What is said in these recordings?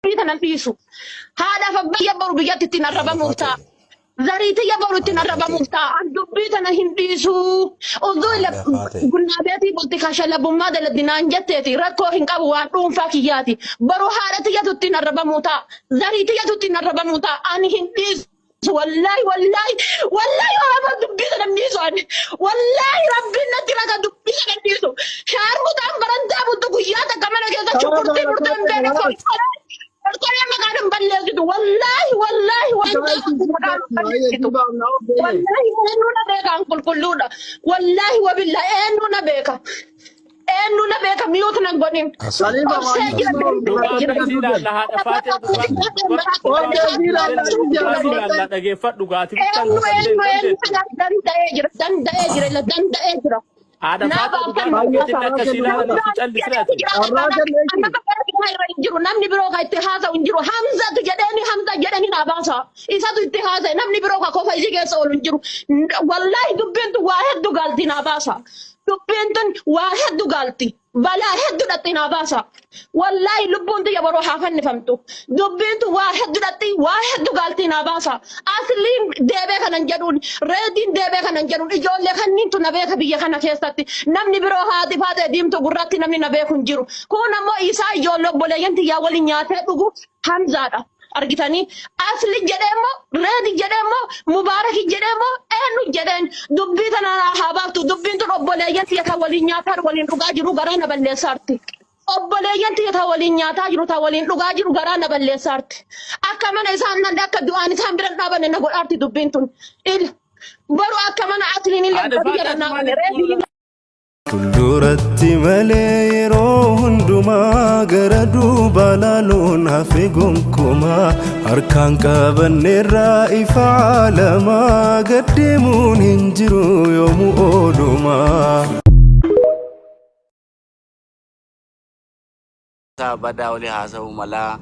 بيتنا نفيسو هذا فبيا برو بيات تنربا موتا زريتي يا برو تنربا موتا عندو بيتنا هنديسو وذول قلنا بيتي قلت كاشلا بما دل الدنان جتتي ركو هنقاب وانتم فاكياتي برو هارتي يا تنربا موتا زريتي يا تنربا موتا أنا هنديس والله والله والله ما دبيتنا نميسو والله ربنا تراك دبيتنا نميسو شهر مدام برندا بدو قيادة كمان كذا شكرتي مرتين بينك القرية ما قاعد نبلغ والله والله والله والله إنه نبيك أنقل كلنا والله وبالله إنه نبيك إنه نبيك ميوت نقبلين ada fata dugaan keetiin akka silaa fi calli firaati namni biroo ka itti haasa'u hin jiru hamzatu jedhanii na baasa isatu itti haasa'e namni biroo ka kofa isii keessa oolu hin jiru wallahi dubbiin tun waa hedduu gaalti na baasa dubbiin tun waa hedduu gaalti balaa hedduu dhatti na baasa wallahi lubbuun tiyya boroo haa fannifamtu dubbiin tun waa hedduu dhatti waa hedduu gaalti na baasa asliin deebee kanan jedhuun reediin deebee kanan jedhuun ijoollee kanniin tun na beeka biyya kana keessatti namni biroo haati faatee diimtuu gurratti namni na beeku hin jiru kun ammoo isaa ijoollee obboleeyyan tiyyaa waliin nyaatee dhugu hamzaadha argitanii asli jedheemmoo reedi jedheemmoo mubaaraki jedheemmoo eenyu jedheen dubbii tana haa baaftu dubbiin tun obboleeyyan tiyya kan waliin nyaataa waliin dhugaa jiru garaa na balleessaarti obboleeyyan tiyya kan waliin nyaataa jiru kan waliin dhugaa jiru garaa na balleessaarti akka mana isaan nan akka du'aan isaan biran dhaabanne na godhaarti dubbiin tun baru akka mana asliin illee biran dhaabanne reedi Duratti malee yeroo hundumaa gara duubaa laaluun hafe gonkumaa harkaan qabanneerraa ifa alamaa gaddeemuun hin jiru yoomuu oolumaa. Badaa walii haasa'u malaa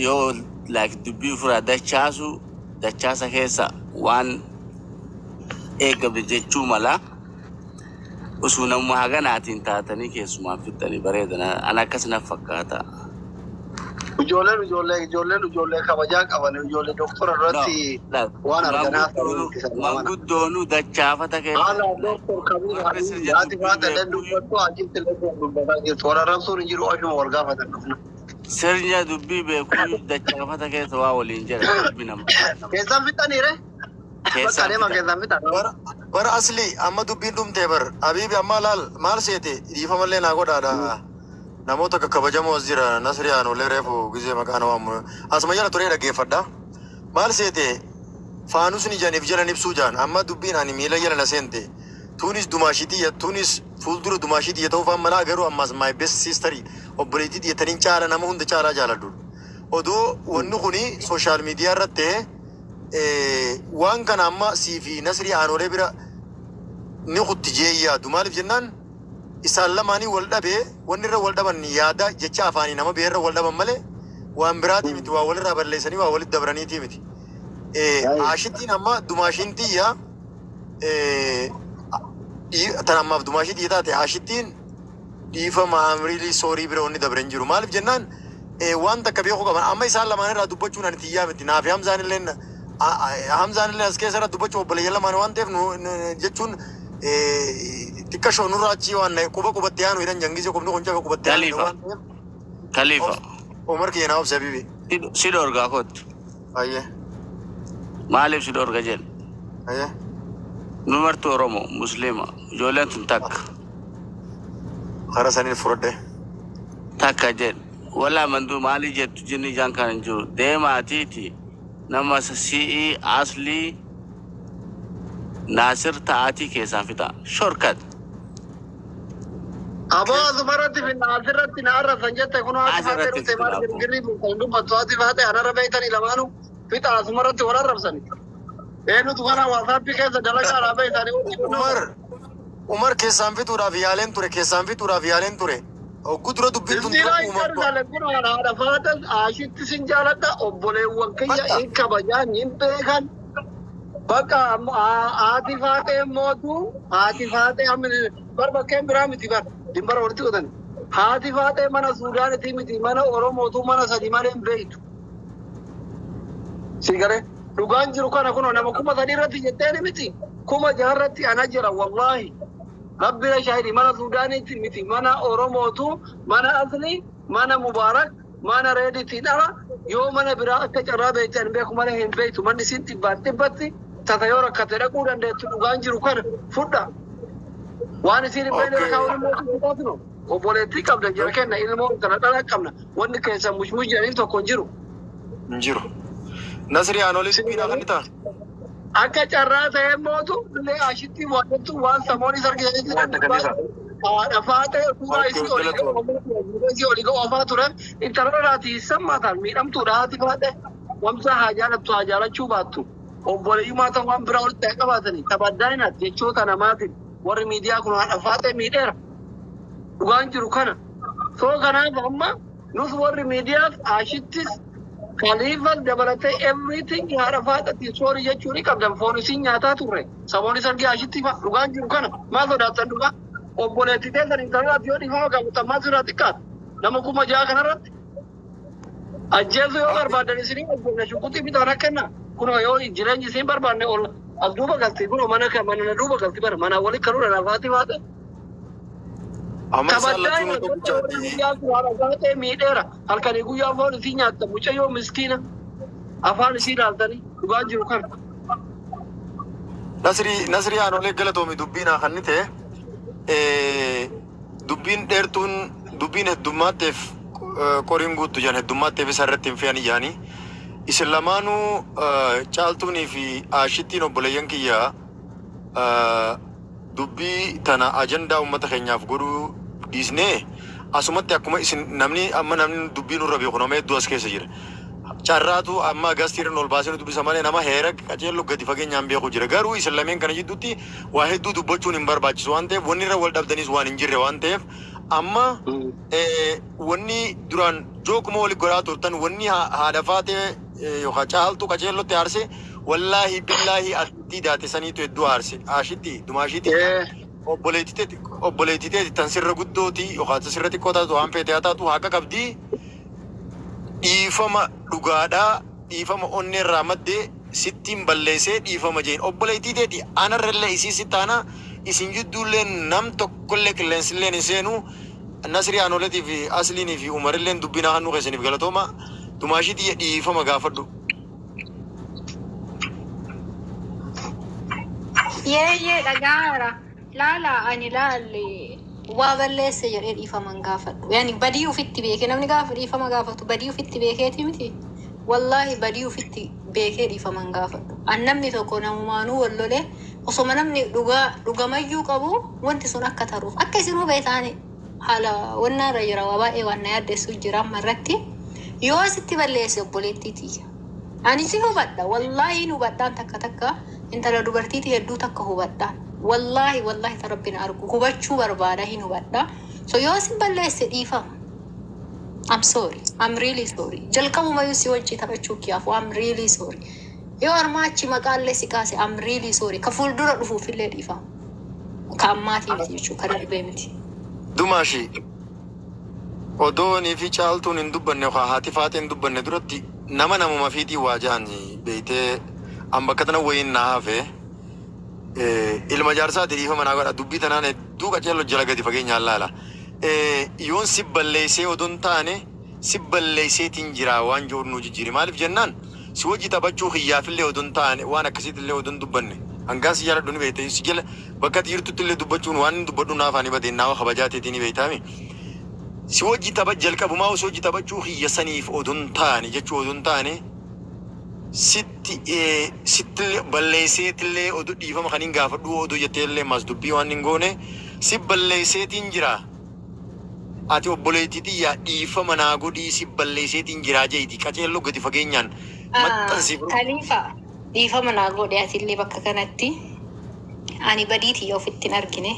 yoo dubbii furaa dachaasa keessa waan eegame jechuu malaa. Usunamuu haganaatiin taatanii keessumaan fixanii bareedana ana akkasina fakkaata. Ijoolleen kabajaa qaban ijoollee doktora irratti waan arganaa manguddoonuu dachaafata keessa. Haala doktor Kabiir yaati faata dubbattu achitti dubbataa jirtu warra rabsuun hin jiru oshuma wal gaafatan dhufna. Sirnya dubbii beekuu dachaafata keessa waa waliin jedha dubbii nama. Keessan fixaniire? Bara asli amma dubbiin dhumtee bar Habiibi amma laal maal seete dhiifamallee naa godhaadha namoota kakkabajamoo as jira Nasriyaan olee reefu gizee maqaan waamu asuma jala turee dhaggeeffadha maal seete faanusni janiif jalan ibsuu jaan amma dubbiin ani miila jala na seente tuunis dumaashitiyya tuunis fuuldura dumaashitiyya ta'uuf amma laa garuu ammas my best sisterii obboleettii dhiyettaniin caala nama hunda caalaa jaaladhu odoo wanni kuni sooshaal miidiyaa irratti waan kana amma siifi Nasrii aanoolee bira ni kutti jeeyyaadu maaliif jennaan isaan lamaanii wal dhabee wanni irra wal dhaban yaada jecha afaanii nama bee irra wal dhaban malee waan biraatii miti waa walirraa balleessanii waa walitti dabraniitii miti. Haashittiin amma dumaashiin tiyya tan ammaaf dumaashii tiyya taate haashittiin dhiifama amriilii soorii bira wanni dabran jiru maaliif jennaan waan takka beekuu qaban amma isaan lamaan irraa dubbachuun ani tiyyaa miti naafi Hamzaan illee Hamzaan illee as keessa irra dubbachuu obboleeyyan lamaan waan ta'eef jechuun xiqqa shoonurraa achii waan qubatti yaanu hidhan jangisee qubni kun cafa qubatti yaanu waan ta'eef. Khalifa. Umar keenyaa obsa Habiibi. Si dorgaa kottu. Ayyee. Maaliif si dorga jedhu? Ayyee. Nu martuu Oromoo Musliima ijoolleen tun takka. Hara saniin fudhadhe. Takka jedhu. Walaa manduu maalii jettu jinni ijaan kan hin jiru deemaatiiti. Nama si'ii asli Nasir ta'aatii keessaan fixa. Shorkat. Aboo asumarratti fi Nasirratti na arrafan jette kun haati faatee dhufte maal girgirrii kan dubbattu haati faatee anarra beeytanii lamaanuu fixa asumarratti wal arrabsani. Eenyutu kana waasaappii keessa dalagaa dhaa beeytanii. Umar keessaan fixuudhaaf yaaleen ture keessaan fixuudhaaf yaaleen ture. Gudura dubbiin tun haadha faatan ashitti sin jaaladha obboleewwan kiyya hin kabajaan hin beekan bakka haati faatee mootu haati faatee barbakkeen biraa miti bar dimbara walitti qotan هاتي فاتي منا سودان تيمتي منا أورومو تو منا سديمان بيت سيجاره دوغان جرو كنا كنا نما كوما تديرتي جتاني متي كوما جهرتي أنا جرا والله ربنا شاهدي منا سودان تيمتي منا أورومو تو منا أصلي منا مبارك منا ريدي تيدارا يوم أنا براءة كجرا بيتان بيكو منا هين بيتو من سنتي باتي تتيورا كتير كودان ده دوغان جرو كنا فودا وأنا سيري بين الكاون موتو وبوليتي قبل جركنا إلى مو تنادى كمنا وإن كيسا مش جانين تو كونجرو نجرو نصري أنا لسه بينا خنيتا أكا جرّا ته موتو ليه عشتي وقتو وان ساموني سرقي أفاته كوا إسي أوليكو أفاتورا إنترا راتي سما تان ميرام تورا تفاته وامسا حاجة شو باتو وبولي ما تام براول تكا باتني تبادلنا تيجو تناماتي ور ميديا كنا أفاته ميديا وان جركنا سو كنا بهما نوس ور ميديا عشتيس خليفة دبلته everything يعرفات تيسوري يجوري كابدن فونسين ياتا توري ساموني سرقي عشتي فا وان جركنا ما صدق تندوكا وبوليتي تيسر إنترنت يودي فاو كابو تماسو راتيكات نما كوما جا كنا رات أجهزو يوغر بادن سيني نشوكوتي بيتانا كنا كنا يو جيران جسين برباني أول أدوبا غلطي كنا مانا ندوبا غلطي بر مانا ولي كرونا نفاتي فاتي تبدأنا كنا ميدرا هل كان يقول يا فون سيني تبوشة يوم مسكينة أفان سير علتني وقاجي وكان نصري أنا لك قلت أمي دبينا خنيته دبين ديرتون دبين الدمات في كورينغو تجان الدمات في سرتين فياني يعني إسلامانو چالتوني في عشتين وبليان كيا dubbii tana ajandaa uummata keenyaaf godhuu dhiisnee asumatti akkuma isin namni dubbii nurra beeku nama hedduu as keessa jira. Carraatu amma gaazexeeraan ol baasee dubbisa malee nama heera qajeellu gadi fageenyaan beeku jira. Garuu isin lameen kana jidduutti waa hedduu dubbachuun hin barbaachisu waan ta'eef wanni irra wal dhabdanis waan hin jirre waan ta'eef amma wanni duraan jookuma wali godhaa turtan wanni haadha faatee yookaan caaltu qajeellotti aarsee والله بالله أتي داتي سني تدو عرسي عاشتي دماشتي أبوليتي تنسر قدوتي يخاط سرتي كوتا دوام في تياتا تو هاكا كبدي إيفما لغادا إيفما أني رامد دي ستين بلسة إيفما جين أبوليتي تي أنا رلا إسي ستانا إسين جدو لين نم تكل كلنس لين إنسانو الناس أنا ولدي في أصليني في عمر لين دبنا هنو خسني بقولتهما دماشتي إيفما غافردو يا دجارة لا أنا لا اللي وابل سيجر إفهم غافت يعني بديو في التبيك أنا من غافت إفهم غافت بديو في التبيك تيمتي والله بديو في التبيك إفهم غافت أنا من تكون مانو ولا له وصمنا من لغا ما يجوكابو وانت سنك كتروف أكسروا بيتاني حالا والنار يرى وباء والنار دسو جرام مرتي يواسط بلسه بوليتيتي أنا سيهو بدا والله نبدا تكا انت لو دبرتي هدو تك هبدا والله تربنا ارجو كوبچو بربادا هي نبدا so يوسف بلس ديفا I'm sorry I'm really sorry جلكم ما يسي وجي تبچو كيافو I'm really sorry يو ارماچي مقال سيكاسي I'm really sorry كفول دور دفو في اللي ديفا كاماتي بيچو كربيمتي دماشي ودوني في چالتون اندبن هاتي فاتن دبن درتي نما ما فيتي واجاني بيته أما كتنا وين نافه المجارسة دريه من أقول دبي تنانه دوكا جلو جلقة دي فقين يالله يون سبليسه ودون تانه سبليسه تنجرا وان جور نوجي جري مالف جنان سوجي تبچو خياف اللي ودون تانه وانا كسيت اللي ودون دبنه أنغاس يارا دوني بيته يسجل بكت يرتو تلي دبچون وان دبدو نافاني بدين ناو خبجاتي تيني بيتامي سوجي تبجل كبما سوجي تبچو خيسانيف ودون تانه جچو ودون تانه ست بلسيت اللي أدو ديفا مخانين غافدو أدو يتيل مصدوبي وانينغوني سب بلسيت إنجرا أتي أبوليتي دي يا ديفا مناغو دي سب بلسيت إنجرا جايدي كاتيل لو غدي فغينيان خليفة ديفا مناغو دي أتي اللي بكا كانتي أني بديتي يو فتن أركني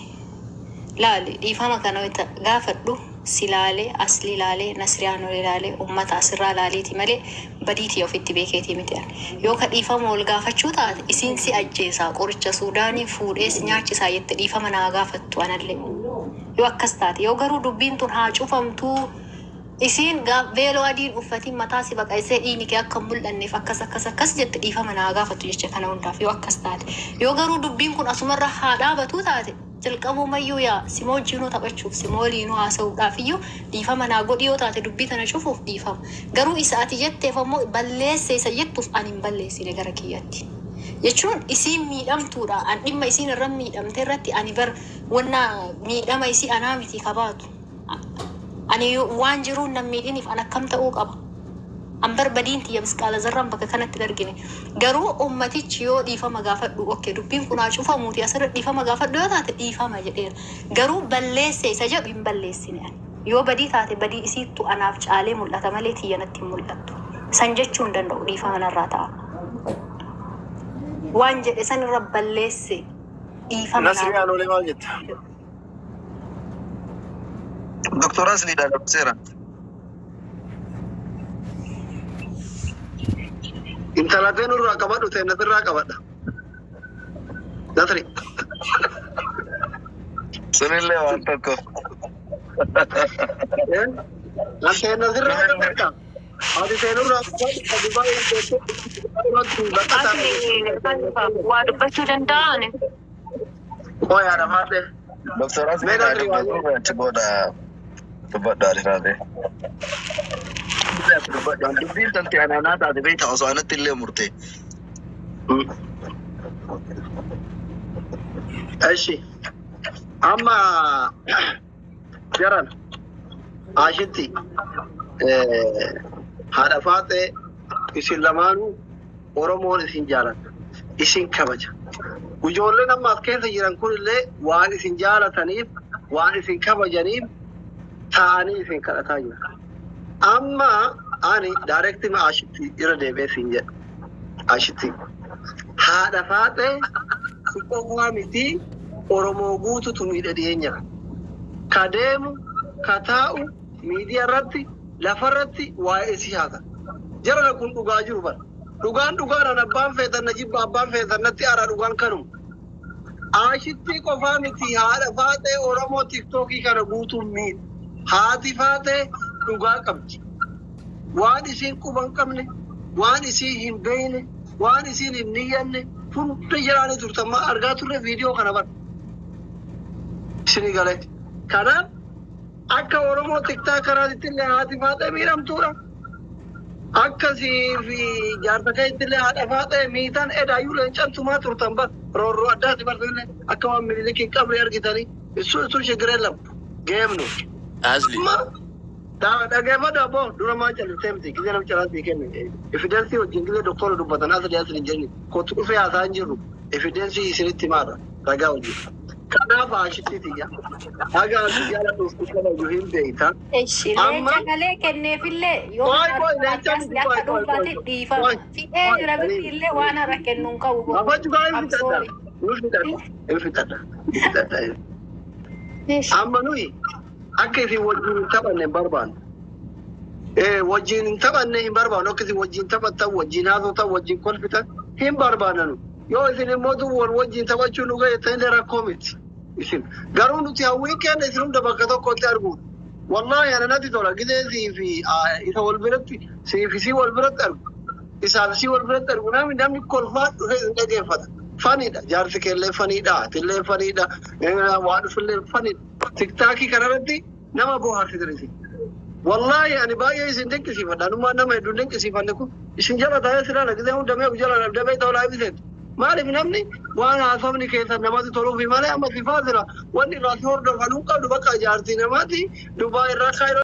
لا ديفا مكانو غافدو سلالة أصلي لالة نسريانو لالة أمة أسرة لالة تملي بديتي يو في التبيكة تيمتيان يو كديفا مولغا فتشوتا إسينسي أجيسا قرچة سوداني فود إس نياچي سايت ديفا مناغا فتوانا اللي yoo akkas taate yoo garuu dubbiin tun haa cufamtuu isiin veeloo adiin uffatiin mataa si baqaysee dhiini kee akka mul'anneef akkas jette dhiifama naa gaafatu jecha kana hundaaf yoo akkas taate yoo garuu dubbiin kun asumarra haa dhaabatu taate jalqabumayyuu yaa simoo wajjiinuu taphachuuf simoo waliinuu haasa'uudhaaf iyyuu dhiifama naa godhi yoo taate dubbii tana cufuuf dhiifama garuu isa ati jetteef ammoo balleesse isa jettuuf ani hin balleessine gara kiyyatti jechuun isiin miidhamtuudha an dhimma isiin irra miidhamte irratti ani bar wanna miidhama isii anaa miti kabaatu ani waan jiruun nam miidhiniif an akkam ta'uu qaba an barbadiin tiyya misqaala zarraan bakka kanatti dargine garuu ummatichi yoo dhiifama gaafadhu okkee dubbiin kun haa cufamuuti asirra dhiifama gaafadhu yoo taate dhiifama jedheera garuu balleesse isa jedhu hin balleessine yoo badii taate badii isiittu anaaf caalee mul'ata malee tiyya natti hin mul'attu san jechuu hin danda'u dhiifama narraa ta'a waan jedhe san irra balleesse dhiifama Nasri Anoole maal jetta? Doktora Asliidha labseera. Intalaatee nurraa qabadhu ta'e nasirraa qabadha. Nasri. Sunillee waan tokko. Nasee nasirraa qabadha. Ati ta'e nurraa qabadhu. waa dubbachuu danda'an Koo yaada maadhee. Doktora Asliidha achi booda dubbadhu ariifaatee. Dubbiin tanti anaanaa taate beektaa osoo anatti illee murtee. Eshi amma jaran ashitti haadha faatee isin lamaanuu Oromoon isin jaalata isin kabaja. Ijoolleen amma as keessa jiran kun illee waan isin jaalataniif waan isin kabajaniif ta'anii isin kadhataa jiru. Amma ani direct ma ashitti irra deebi'ee siin jedha. Ashitti haadha faatee qofaa miti Oromoo guututu miidha dhiyeenya. Ka deemu ka taa'u miidiyaa irratti lafarratti waa'ee si haasa. Jara kun dhugaa jiru bara. Dhugaan abbaan feetan na jibba abbaan feetan natti ara dhugaan kanuma. Ashitti qofaa miti haadha faatee Oromoo TikTokii kana guutuun miidha. Haati faatee dhugaa qabdi. Waan isiin quban qabne, waan isiin hin beekne, waan isiin hin niyyanne hunda jiraanii turtan argaa turre viidiyoo kana bara. Isinii galee. Kanaaf akka Oromoo tiktaa karaatti illee haati faatee miidhamtuudha. Akkasii fi jaarsa keetti illee haadha faatee miidhan edaayyuu leencantumaa turtan bara. Roorroo addaati bartee akka waan mililikii qabri argitanii. Isun shigiree lamu. Geemnu. Asli. Dhaggeeffadha abbo dura maal callisee miti gizee nama calaatti kenne evidensii wajjin gizee doktora dubbatan asli hin jirni kootu dhufee haasaa hin jirru evidensii isinitti maadha ragaa wajjin kanaaf ashitti tiyya haga asii jaala dhufu kana hin beeyta amma galee kenneefillee yoo akka dhuunfaatti dhiifama fi'ee jira bitillee waan har'a kennuun qabu afachugaa infitadha amma nuyi akka isin wajjin hin taphanne hin barbaannu. Wajjin hin taphanne hin barbaannu. Akka isin wajjin taphattan, wajjin haasoftan, wajjin kolfitan hin barbaannu. Yoo isin immoo wal wajjin taphachuu nu gaheettan illee rakkoo miti. Isin garuu nuti hawwii kenna isin hunda bakka tokkotti arguudha. Wallaahi ana natti tola gizee siifi isa wal biratti siifi sii wal biratti argu. Isaaf sii wal biratti argu namni kolfaa dhufee isin dhageeffata. Fanidha jaarsi keellee fanidha atillee fanidha waan dhufillee fanidha. TikTokii kanarratti nama bohaarsitaniiti. Wallahi ani baay'ee isin dinqisiifadha. Anummaan nama hedduu dinqisiifanne kun isin jala taa'ee silaala gizee hundamee jala dabee ta'uu laabiseeti. Maaliif namni waan haasofni keessan namatti toluufi malee amma sifaa jira wanni irraa si hordofan hin qabdu bakka jaartii namaati Dubaay irraa kaayiroo.